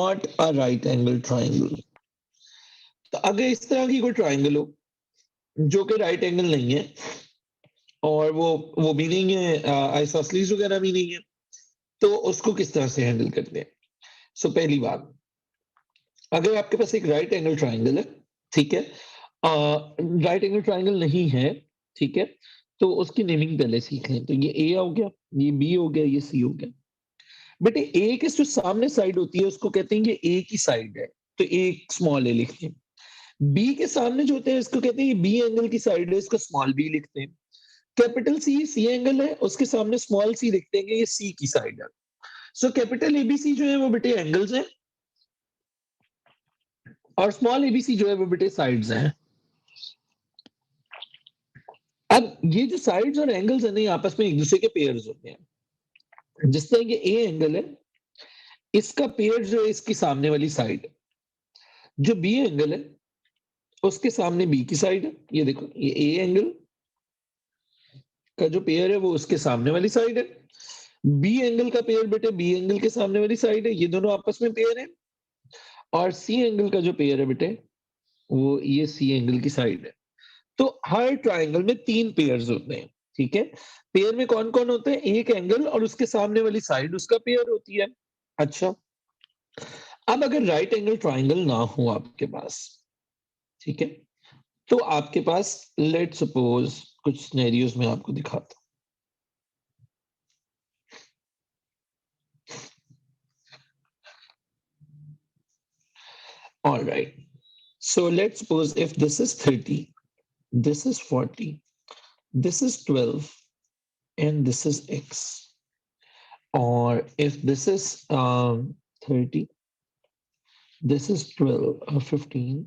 Not a right angle triangle. तो अगर इस तरह की कोई ट्राइंगल हो जो कि राइट एंगल नहीं है और वो भी नहीं है, आइसोसेलेस वगैरह भी नहीं है, तो उसको किस तरह से हैंडल करते हैं? सो पहली बात, अगर आपके पास एक राइट एंगल ट्राइंगल है, ठीक है, राइट एंगल ट्राइंगल नहीं है, ठीक है, तो उसकी नेमिंग पहले सीख लें। तो ये ए हो गया, ये बी हो गया, ये सी हो गया। बेटे ए की जो सामने साइड होती है उसको कहते हैं ये ए की साइड है, तो एक स्मॉल ए लिखते हैं। बी के सामने जो होते हैं इसको कहते हैं ये बी एंगल की साइड है, इसको स्मॉल बी लिखते हैं। कैपिटल सी सी एंगल है, उसके सामने स्मॉल सी लिख देंगे, ये सी की साइड है। सो कैपिटल एबीसी जो है वो बेटे एंगल्स हैं और स्मॉल एबीसी जो है वो बेटे साइड्स हैं। अब ये जो साइड्स और एंगल्स है ना, ये आपस में एक दूसरे के पेयर्स होते हैं। जिस तरह ये ए एंगल है, इसका पेयर जो है इसकी सामने वाली साइड, जो बी एंगल है उसके सामने बी की साइड है। ये देखो, ये ए एंगल का जो पेयर है वो उसके सामने वाली साइड है। बी एंगल का पेयर बेटे बी एंगल के सामने वाली साइड है, ये दोनों आपस में पेयर है। और सी एंगल का जो पेयर है बेटे वो ये सी एंगल की साइड है। तो हर ट्राइंगल में 3 पेयर्स होते हैं, ठीक है। पेयर में कौन-कौन होते हैं? एक एंगल और उसके सामने वाली साइड उसका पेयर होती है। अच्छा, अब अगर राइट एंगल ट्राइंगल ना हो आपके पास, ठीक है, तो आपके पास लेट्स सपोज कुछ सिनेरियोज में आपको दिखाता हूं। Alright, so let's suppose if this is 30, this is 40, this is 12, and this is x. Or if this is 30, this is 12 or 15,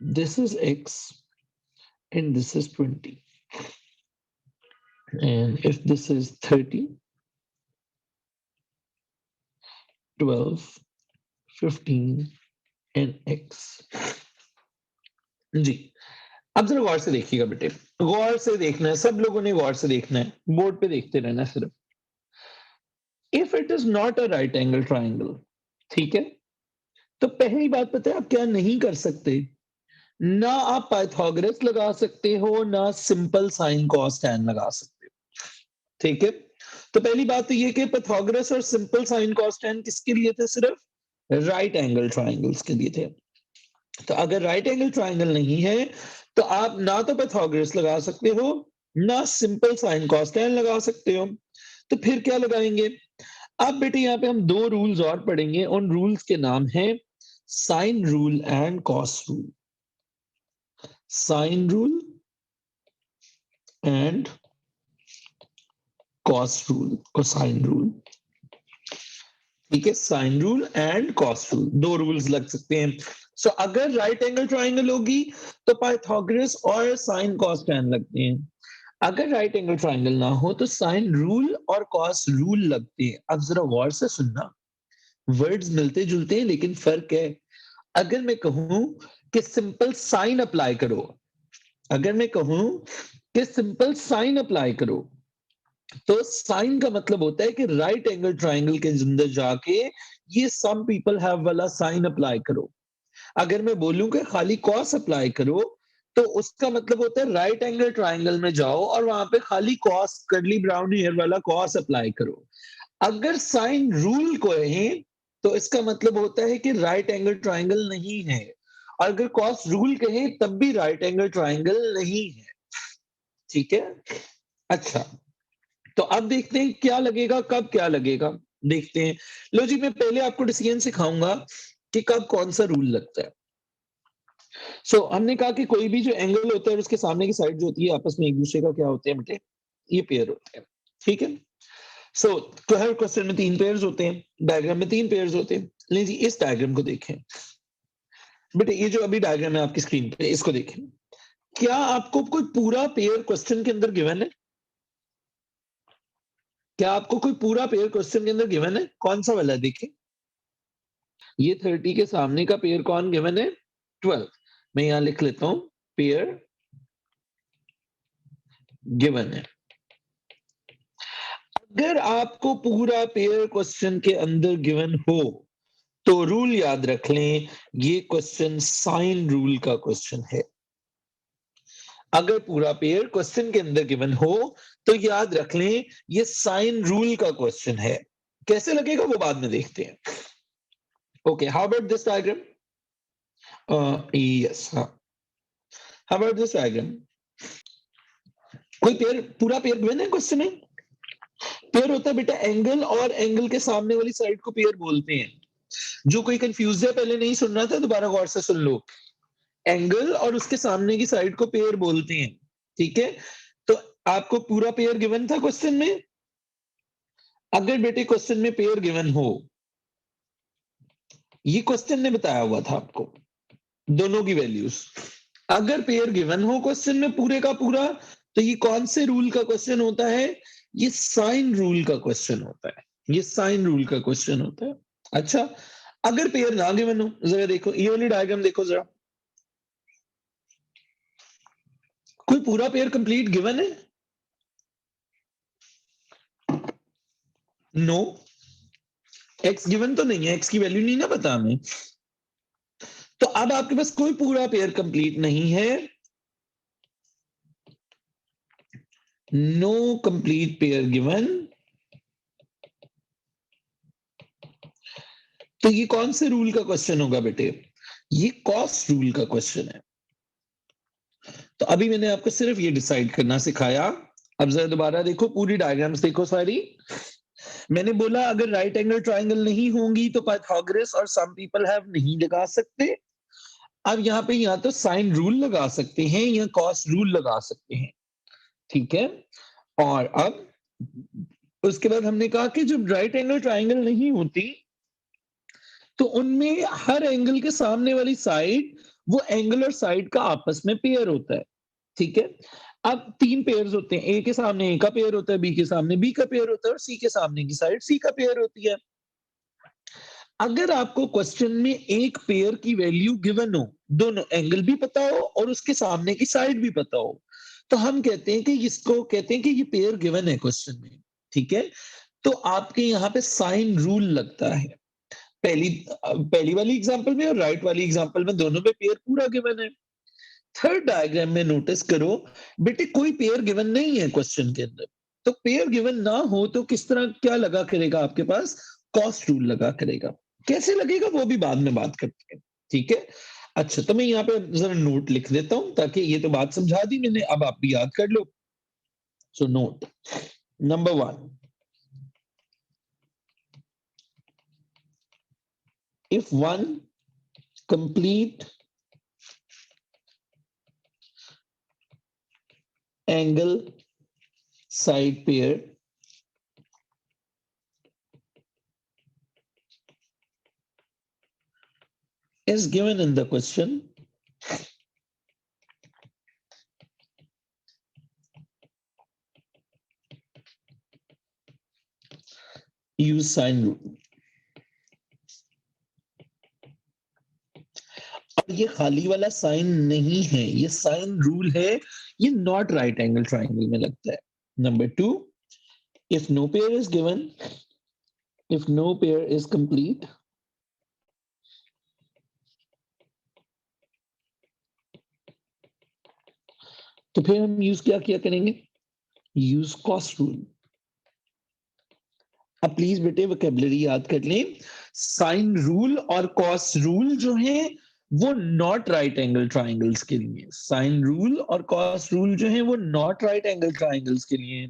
this is x, and this is 20. And if this is 30, 12, 15, and x. जी, अब जरा गौर से देखिएगा बेटे, गौर से देखना है, सब लोगों ने गौर से देखना है, बोर्ड पे देखते रहना है सिर्फ। If it is not a right angle triangle, ठीक है, तो पहली बात पता है आप क्या नहीं कर सकते? ना आप पाइथागोरस लगा सकते हो, ना सिंपल साइन कॉस टैन लगा सकते हो, ठीक है। तो पहली बात तो ये कि पाइथागोरस और सिंपल साइन कॉस टैन किसके लिए थे? सिर्फ राइट एंगल ट्राइंगल्स के लिए थे। तो अगर राइट एंगल ट्राइंगल नहीं है तो आप ना तो पाइथागोरस लगा सकते हो, ना सिंपल साइन कॉस टैन लगा सकते हो। तो फिर क्या लगाएंगे? अब बेटे यहाँ पे हम 2 रूल्स और पढ़ेंगे, उन रूल्स के नाम है sine rule and cos rule. Sine rule and cos rule, cosine rule, ठीक है। Sine rule and cos rule, 2 rules लग सकते हैं। सो अगर राइट एंगल ट्राइंगल होगी तो पाइथागोरस और साइन कॉस टैन लगते हैं। अगर राइट एंगल ट्राइंगल ना हो तो साइन रूल और कॉस रूल लगते हैं। अब जरा गौर से सुनना, वर्ड्स मिलते जुलते हैं लेकिन फर्क है। अगर मैं कहूं कि सिंपल साइन अप्लाई करो, अगर मैं कहूं कि सिंपल साइन अप्लाई करो, तो साइन का मतलब होता है कि राइट एंगल ट्राइंगल के अंदर जाके ये सम पीपल हैव वाला साइन अप्लाई करो। अगर मैं बोलूं कि खाली कॉस अप्लाई करो, तो उसका मतलब होता है राइट एंगल ट्राइंगल में जाओ और वहां पे खाली कॉस कर्ली ब्राउन हेयर वाला कॉस अप्लाई करो। अगर साइन रूल को है तो इसका मतलब होता है कि राइट एंगल ट्राइंगल नहीं है, और अगर कॉस रूल कहे तब भी राइट एंगल ट्राइंगल नहीं है, ठीक है। अच्छा, तो अब देखते हैं क्या लगेगा, कब क्या लगेगा, देखते हैं। लो जी, मैं पहले आपको डिसीजन सिखाऊंगा कि कब कौन सा रूल लगता है। हमने कहा कि कोई भी जो एंगल होता है उसके सामने की साइड जो होती है आपस में एक दूसरे का क्या होते हैं बेटे? ये पेयर होते हैं, ठीक है। तो हर क्वेश्चन में 3 पेयर्स होते हैं, डायग्राम में 3 पेयर्स होते हैं। लेकिन जी इस डायग्राम को देखें बेटे, ये जो अभी डायग्राम है आपकी स्क्रीन पे, इसको देखें। क्या आपको कोई पूरा पेयर क्वेश्चन के अंदर गिवन है? क्या आपको कोई पूरा पेयर क्वेश्चन के अंदर गिवन है? कौन सा वाला है देखिए। ये 30 के सामने का पेयर कौन गिवन है? 12। मैं यहां लिख लेता हूं, पेयर गिवन है। अगर आपको पूरा पेयर क्वेश्चन के अंदर गिवन हो तो रूल याद रख लें, ये क्वेश्चन साइन रूल का क्वेश्चन है। अगर पूरा पेयर क्वेश्चन के अंदर गिवन हो तो याद रख लें ये साइन रूल का क्वेश्चन है। कैसे लगेगा वो बाद में देखते हैं। Okay, how about this diagram? Yes, हाँ, हाउ अबाउट दिस डायग्राम? कोई पेयर, पूरा पेयर गिवन है क्वेश्चन में? पेयर होता है बेटा एंगल और एंगल के सामने वाली साइड को पेयर बोलते हैं। जो कोई कंफ्यूज है, पहले नहीं सुन रहा था, दोबारा गौर से सुन लो। एंगल और उसके सामने की साइड को पेयर बोलते हैं, ठीक है? तो आपको पूरा पेयर गिवन था क्वेश्चन में। अगर बेटे क्वेश्चन में पेयर गिवन हो, ये क्वेश्चन ने बताया हुआ था आपको दोनों की वैल्यूज। अगर पेयर गिवन हो क्वेश्चन में पूरे का पूरा, तो ये कौन से रूल का क्वेश्चन होता है? ये साइन रूल का क्वेश्चन होता है। ये साइन रूल का क्वेश्चन होता है। अच्छा, अगर पेयर ना गिवन हो, जरा देखो ये वाली डायग्राम देखो जरा। कोई पूरा पेयर कंप्लीट गिवन है? नो, एक्स गिवन तो नहीं है, एक्स की वैल्यू नहीं ना पता हमें। तो अब आपके पास कोई पूरा पेयर कंप्लीट नहीं है। No complete pair given. तो ये कौन से रूल का क्वेश्चन होगा बेटे? ये कॉस रूल का क्वेश्चन है। तो अभी मैंने आपको सिर्फ ये डिसाइड करना सिखाया। अब जरा दोबारा देखो, पूरी डायग्राम्स देखो सारी। मैंने बोला अगर राइट एंगल ट्राइंगल नहीं होंगी तो पाइथागोरस और सम पीपल हैव नहीं लगा सकते। अब यहाँ पे या तो साइन रूल लगा सकते हैं या कॉस रूल लगा सकते हैं, ठीक है? और अब उसके बाद हमने कहा कि जब राइट एंगल ट्राइंगल नहीं होती तो उनमें हर एंगल के सामने वाली साइड, वो एंगल और साइड का आपस में पेयर होता है, ठीक है? अब तीन पेयर्स होते हैं, ए के सामने ए का पेयर होता है, बी के सामने बी का पेयर होता है और सी के सामने की साइड सी का पेयर होती है। अगर आपको क्वेश्चन में एक पेयर की वैल्यू गिवन हो, दोनों एंगल भी पता हो और उसके सामने की साइड भी पता हो, तो हम कहते हैं कि इसको कहते हैं कि ये पेयर गिवन है क्वेश्चन में, ठीक है? तो आपके यहाँ पे साइन रूल लगता है। पहली वाली एग्जांपल में और राइट वाली एग्जांपल में दोनों में पेयर पूरा गिवन है। थर्ड डायग्राम में नोटिस करो बेटे, कोई पेयर गिवन नहीं है क्वेश्चन के अंदर। तो पेयर गिवन ना हो तो किस तरह क्या लगा करेगा आपके पास? कॉस्ट रूल लगा करेगा। कैसे लगेगा वो भी बाद में बात करते हैं, ठीक है? अच्छा, तो मैं यहाँ पे जरा नोट लिख देता हूं ताकि ये तो बात समझा दी मैंने, अब आप भी याद कर लो। So note number 1, if one complete angle side pair is given in the question, use sine rule। और ये खाली वाला साइन नहीं है, ये साइन रूल है। ये नॉट राइट एंगल ट्राइंगल में लगता है। Number 2, if no pair is given, if no pair is complete, तो फिर हम यूज क्या करेंगे? Use cos rule. अब प्लीज बेटे वोकैबुलरी याद कर लें। साइन रूल और कॉस रूल जो है वो नॉट राइट एंगल ट्राइंगल्स के लिए। साइन रूल और कॉस रूल जो है वो नॉट राइट एंगल ट्राइंगल्स के लिए।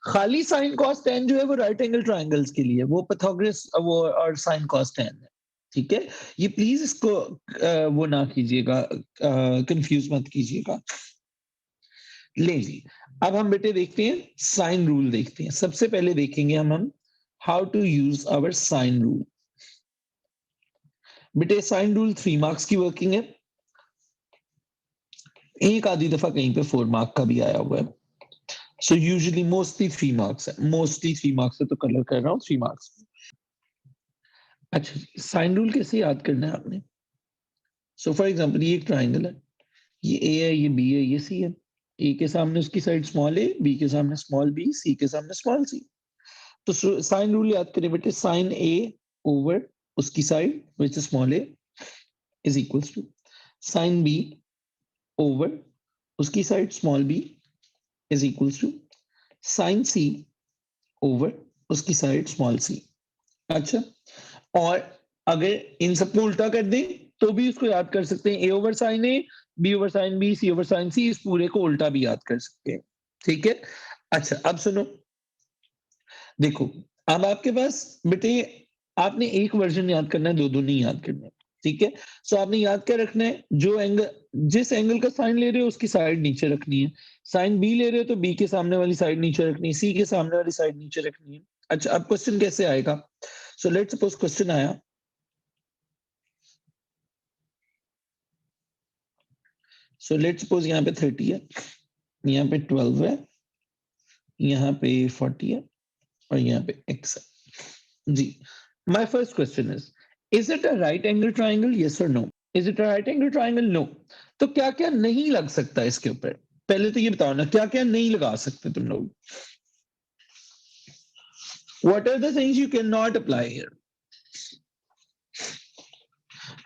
खाली साइन कॉस टेन जो है वो राइट एंगल ट्राइंगल्स के लिए, वो पाइथागोरस वो और साइन कॉस टेन है, ठीक है? ये प्लीज इसको वो ना कीजिएगा, कंफ्यूज मत कीजिएगा। ले जी, अब हम बेटे देखते हैं साइन रूल देखते हैं। सबसे पहले देखेंगे हम how to use our sine rule. बेटे साइन रूल 3 मार्क्स की वर्किंग है। एक आधी दफा कहीं पे 4 मार्क का भी आया हुआ है। सो यूजुअली मोस्टली 3 मार्क्स है, मोस्टली 3 मार्क्स है, तो कलर कर रहा हूँ 3 मार्क्स। अच्छा, साइन रूल कैसे याद करना है आपने? सो फॉर एग्जांपल ये एक ट्राइंगल है, ये ए है, ये बी है, ये सी है। ए के सामने उसकी साइड स्मॉल ए, बी के सामने स्मॉल बी, सी के सामने स्मॉल सी। तो साइन रूल याद करें बेटे, साइन ए ओवर उसकी side which is small a is equals to sine b over उसकी side small b is equals to sine c over उसकी साइड स्मॉल c। अच्छा, और अगर इन सबको उल्टा कर दें तो भी उसको याद कर सकते हैं, a over sine a, b over sine b, c over sine c, इस पूरे को उल्टा भी याद कर सकते हैं। ठीक है, अच्छा अब सुनो, देखो अब आपके पास बेटे आपने एक वर्जन याद करना है, दो नहीं याद करना है। ठीक है, सो आपने याद क्या रखना है, जो एंगल जिस एंगल का साइन ले रहे हो उसकी साइड नीचे रखनी है। साइन बी ले रहे हो तो बी के सामने वाली साइड नीचे रखनी है, सी के सामने वाली साइड नीचे रखनी है। अच्छा, अब क्वेश्चन कैसे आएगा? सो लेट्स सपोज क्वेश्चन आया, सो लेट्स सपोज यहाँ पे 30 है, यहाँ पे 12 है, यहाँ पे 40 है और यहाँ पे x है। जी, my first question is it a right angle triangle? Yes or no? Is it a right angle triangle? No. तो क्या क्या नहीं लग सकता इसके ऊपर? पहले तो ये बताओ ना, क्या क्या नहीं लगा सकते तुम लोग? What are the things you cannot apply here?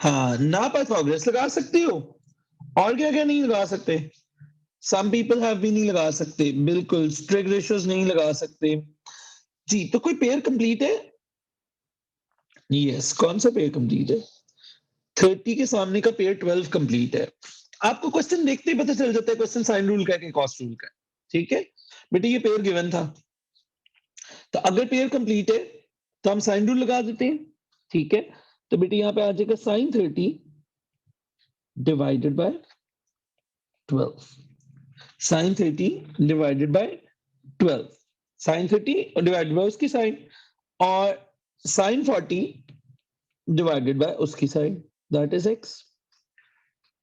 हाँ, ना पाइथागोरस लगा सकते हो, और क्या क्या नहीं लगा सकते? सम पीपल हैव भी नहीं लगा सकते, बिल्कुल स्ट्रिक रेशियोज नहीं लगा सकते। जी, तो कोई पेयर कंप्लीट है? यस, कौन सा पेयर कंप्लीट है? 30 के सामने का पेयर 12 कंप्लीट है। आपको क्वेश्चन देखते ही पता चल जाता है क्वेश्चन साइन रूल का है कि कॉस रूल का है। ठीक है बेटे, ये पेयर गिवन था, तो अगर पेयर कंप्लीट है तो हम साइन रूल लगा देते हैं। ठीक है, तो बेटे यहाँ पे आ जाएगा sine 30 divided by 12, sine 30 divided by 12, sine 30 divided by उसकी साइन, और साइन 40 डिवाइडेड बाय उसकी साइन, दैट इज x।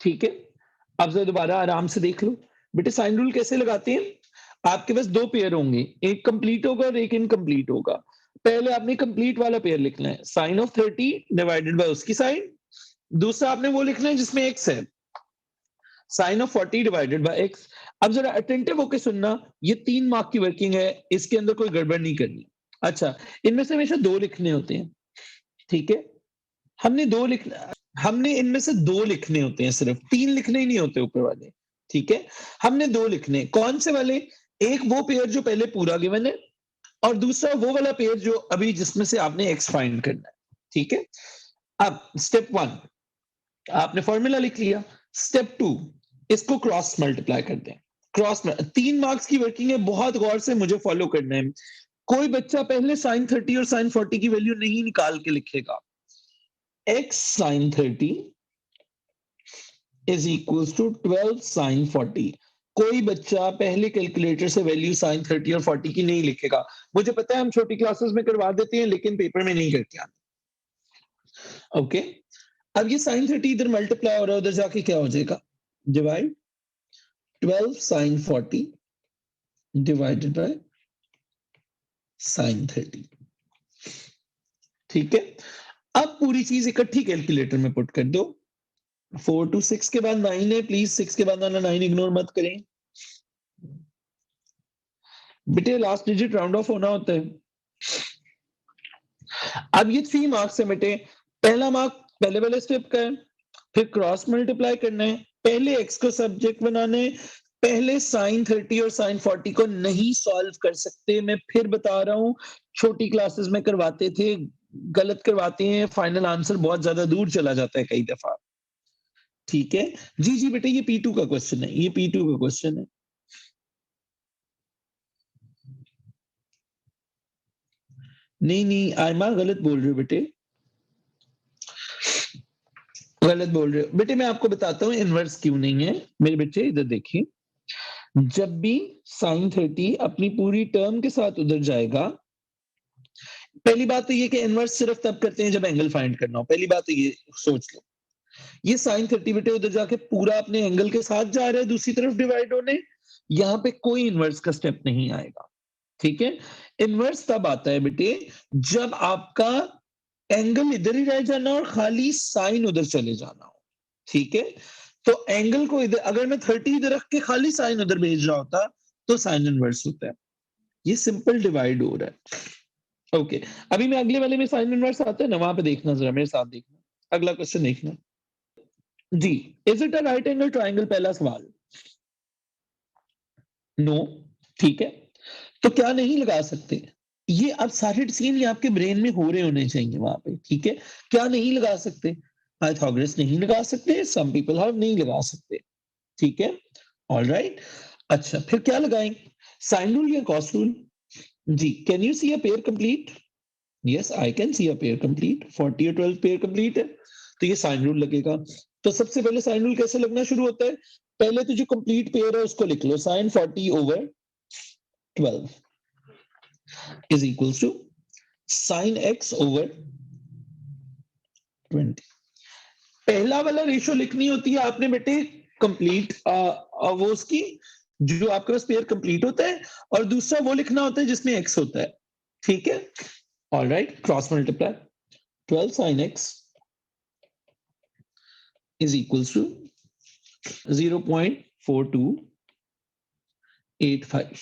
ठीक है, अब जरा दोबारा आराम से देख लो बेटे, साइन रूल कैसे लगाते हैं? आपके पास दो पेयर होंगे, एक कंप्लीट होगा और एक इनकम्प्लीट होगा। पहले आपने कंप्लीट वाला पेयर लिखना है, साइन ऑफ 30 डिवाइडेड बाय उसकी साइन। दूसरा आपने वो लिखना है जिसमें x है, sine of 40 divided by x। अब जरा अटेंटिव होकर सुनना, ये 3 मार्क की वर्किंग है, इसके अंदर कोई गड़बड़ नहीं करनी। अच्छा, इनमें से हमेशा दो लिखने होते हैं। ठीक है, हमने इनमें से दो लिखने होते हैं, सिर्फ 3 लिखने ही नहीं होते ऊपर वाले। ठीक है, हमने दो लिखने, कौन से वाले? एक वो पेयर जो पहले पूरा गिवन है, और दूसरा वो वाला पेयर जो अभी जिसमें से आपने एक्स फाइंड करना है। ठीक है, अब स्टेप 1 आपने फॉर्मूला लिख लिया। स्टेप 2 इसको क्रॉस मल्टीप्लाई कर दें। क्रॉस 3 मार्क्स की वर्किंग है, बहुत गौर से मुझे फॉलो करना है। कोई बच्चा पहले साइन 30 और साइन 40 की वैल्यू नहीं निकाल के लिखेगा। x sin 30 is equals to 12 sin 40। कोई बच्चा पहले कैलकुलेटर से वैल्यू साइन 30 और 40 की नहीं लिखेगा। मुझे पता है हम छोटी क्लासेस में करवा देते हैं, लेकिन पेपर में नहीं करते आते। ओके, अब ये साइन 30 इधर मल्टीप्लाई हो रहा है, उधर जाके क्या हो जाएगा? Divide 12 sin 40 divided by sine 30। ठीक है, अब पूरी चीज इकट्ठी कैलकुलेटर में पुट कर दो। 4 to 6 के बाद 9 है, प्लीज 6 के बाद आना 9 इग्नोर मत करें बेटे, लास्ट डिजिट राउंड ऑफ होना होता है। अब ये 3 मार्क्स है बेटे, पहला मार्क पहले वाले स्टेप का है, फिर क्रॉस मल्टीप्लाई करना है, पहले x को सब्जेक्ट बनाना है। पहले साइन 30 और साइन 40 को नहीं सॉल्व कर सकते, मैं फिर बता रहा हूं, छोटी क्लासेस में करवाते थे, गलत करवाते हैं, फाइनल आंसर बहुत ज्यादा दूर चला जाता है कई दफा। ठीक है, जी जी बेटे, ये P2 का क्वेश्चन है, ये P2 का क्वेश्चन है। नहीं नहीं आयमा, गलत बोल रहे हो बेटे, गलत बोल रहे हो बेटे। मैं आपको बताता हूँ इनवर्स क्यों नहीं है मेरे बच्चे, इधर देखिए। जब भी साइन 30 अपनी पूरी टर्म के साथ उधर जाएगा, पहली बात तो ये कि इनवर्स सिर्फ तब करते हैं जब एंगल फाइंड करना हो, पहली बात तो ये सोच लो। ये साइन 30 बेटे उधर जाके पूरा अपने एंगल के साथ जा रहा है दूसरी तरफ डिवाइड होने, यहाँ पे कोई इनवर्स का स्टेप नहीं आएगा। ठीक है, इनवर्स तब आता है बेटे जब आपका एंगल इधर ही रह जाना और खाली साइन उधर चले जाना हो। ठीक है, तो एंगल को इधर, अगर मैं 30 इधर रख के खाली साइन उधर भेज रहा होता तो साइन इनवर्स होता है। ये सिंपल डिवाइड हो रहा है। ओके, अभी मैं अगले वाले में साइन इनवर्स आता है ना, वहां पे देखना जरा, मेरे साथ देखना, अगला क्वेश्चन देखना जी। Is it a right angle triangle, पहला सवाल। नो, ठीक है, तो क्या नहीं लगा सकते? ये अब सारे सीन ये आपके ब्रेन में हो रहे होने चाहिए वहां पे, ठीक है। क्या नहीं लगा सकते? पाइथागोरस नहीं लगा सकते, सम पीपल हैव नहीं लगा सकते, ठीक है। ऑलराइट, अच्छा फिर क्या लगाएंगे, साइन रूल या कॉस रूल? जी, can you see a pair complete? Yes, I can see a pair complete, 40 और 12 पेयर कंप्लीट है, तो ये साइन रूल लगेगा। तो सबसे पहले साइन रूल कैसे लगना शुरू होता है? पहले तो जो कंप्लीट पेयर है उसको लिख लो, sine 40 over 12 is equals to sine x over 20। पहला वाला रेशियो लिखनी होती है आपने बेटे, कंप्लीट वो उसकी जो आपके पास पेयर कंप्लीट होता है, और दूसरा वो लिखना होता है जिसमें एक्स होता है, ठीक है। Alright, cross multiply 12 sin x is equals to 0.4285।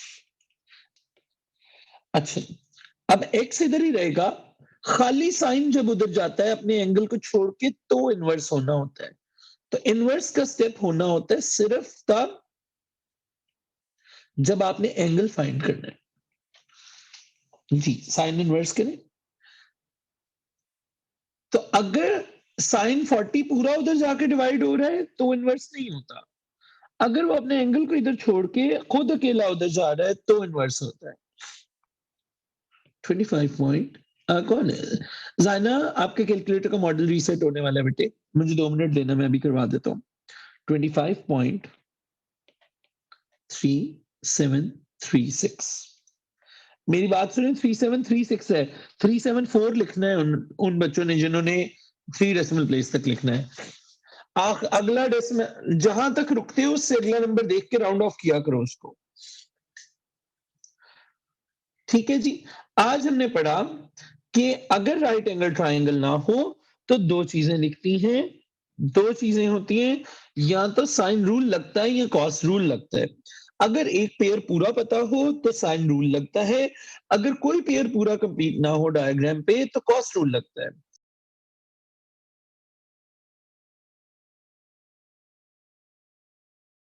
अच्छा, अब x इधर ही रहेगा, खाली साइन जब उधर जाता है अपने एंगल को छोड़ के तो इनवर्स होना होता है। तो इनवर्स का स्टेप होना होता है सिर्फ तब जब आपने एंगल फाइंड करना है। जी, साइन इनवर्स करें, तो अगर साइन 40 पूरा उधर जाके डिवाइड हो रहा है तो इनवर्स नहीं होता। अगर वो अपने एंगल को इधर छोड़ के खुद अकेला उधर जा रहा है तो इनवर्स होता है। 25 पॉइंट कौन है? जाना, आपके कैलकुलेटर का मॉडल रीसेट होने वाला है बेटे, मुझे 2 मिनट देना, मैं अभी करवा देता हूँ। 25.3736। मेरी बात सुने, 3736 है, 374 लिखना है उन बच्चों ने जिन्होंने 3 डेसिमल प्लेस तक लिखना है। अगला डेसिमल जहां तक रुकते हो उससे अगला नंबर देख के राउंड ऑफ किया करो उसको, ठीक है जी। आज हमने पढ़ा कि अगर राइट एंगल ट्राइंगल ना हो तो दो चीजें लिखती हैं, दो चीजें होती हैं, या तो साइन रूल लगता है या कॉस रूल लगता है। अगर एक पेयर पूरा पता हो तो साइन रूल लगता है, अगर कोई पेयर पूरा कंप्लीट ना हो डायग्राम पे तो कॉस रूल लगता है।